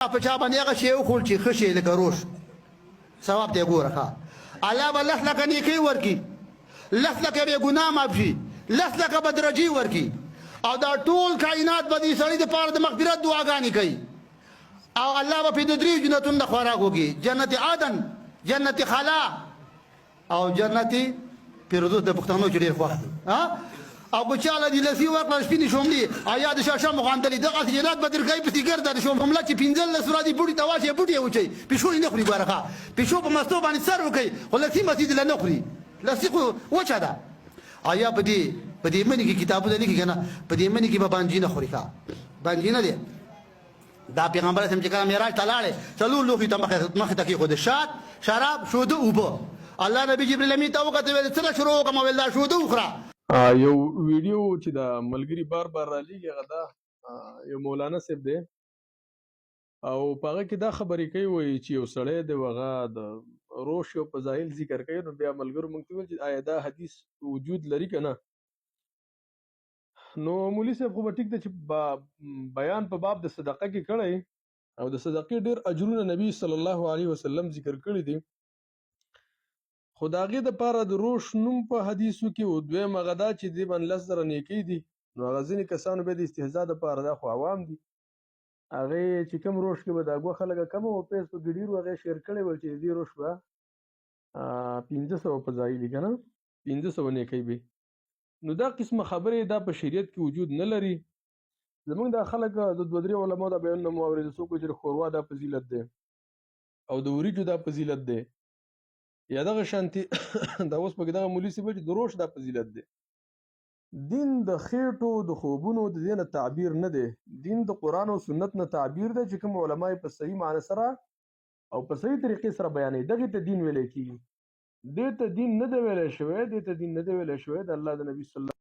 په چا باندې هغه شی وخور چې ښه شی لکه روش ثواب دی ګوره ښه الله به لس لکه نیکۍ ورکړي لس لکه به یې ګناه معاف شي لس لکه به درجې ورکړي او دا ټول کائنات به دې سړي دپاره د مغفرت دعاګانې کوي او الله به پرې د درې جنتونو د خوراک وکړي جنت عدن جنت خلا او جنت فردوس د پښتنو چې ډېر خوښ دی او که چاله دې لسي ورکړه سپینې شوملې او یا د شاشم غاندلې دغسې جنت به درګۍ پسې ګرده د شومله چې پنځلس ورځې بوټي ته واچوي بوټي یې وچوي پیشو یې نه خوري ګوره ښه پیشو په مستو باندې سر وکوي خو لسي مسي دې له نه خوري لسي خو وچه ده او یا په دې مني کې کتابونه لیکي که نه په دې مني کې به بانجي نه خوري ښه بانجي نه دی دا پیغمبر اسلام چې کله معراج ته لاړې څلور لوښي ته مخې ته کېښودې شات شراب شوده اوبه الله نبي جبریل امین ته وکتل ویل څه شروع وکړم ویل دا شوده وخوره یو ویډیو چې د ملګري بار بار رالیږي هغه دا یو مولانا صاحب دی او په هغه کې دا خبرې کوي وایي چې یو سړی دی هغه د روش او فضایل ذکر کوي نو بیا ملګرو موږ ته ویل چې آیا دا حدیث وجود لري که نه نو مولوي صاحب خو به ټیک ده چې بیان په باب د صدقه کې کړی او د صدقې ډېر اجرونه نبی صلی الله علیه وسلم ذکر کړي دي خو د هغې دپاره د روش نوم په حدیثو کې او دویم هغه دا چې دې باندې 10,000 نیکۍ دي نو هغه ځینې کسانو بیا د استهزا دپاره دا خو عوام دي هغې چې کوم روش کې به دا ګوښه لږه کمه وه پیس په ګډیر هغې شیر کړی ول چې د دې روش به 500 فضایلي که نه 500 نیکۍ وي نو دا قسمه خبرې دا په شریعت کې وجود نه لري زمونږ دا خلک د 2-3 علماو دا بیانونه مو اورېدل څوک وایي چې د ښوروا دا فضیلت دی او د وریجو دا فضیلت دی یا دغه شانتي دا اوس پکې دغه مولوي صاحب چې د روش دا فضیلت دی دین د خېټو د خوبونو د دې نه تعبیر نه دی دین د قرآن او سنت نه تعبیر دی چې کوم علما یې په صحیح معنی سره او په صحیح طریقې سره بیانوي دغې ته دین ویلی کېږي دې ته دین نه دی ویلی شوی دې ته دین نه دی ویلی شوی د الله د نبي صلی الله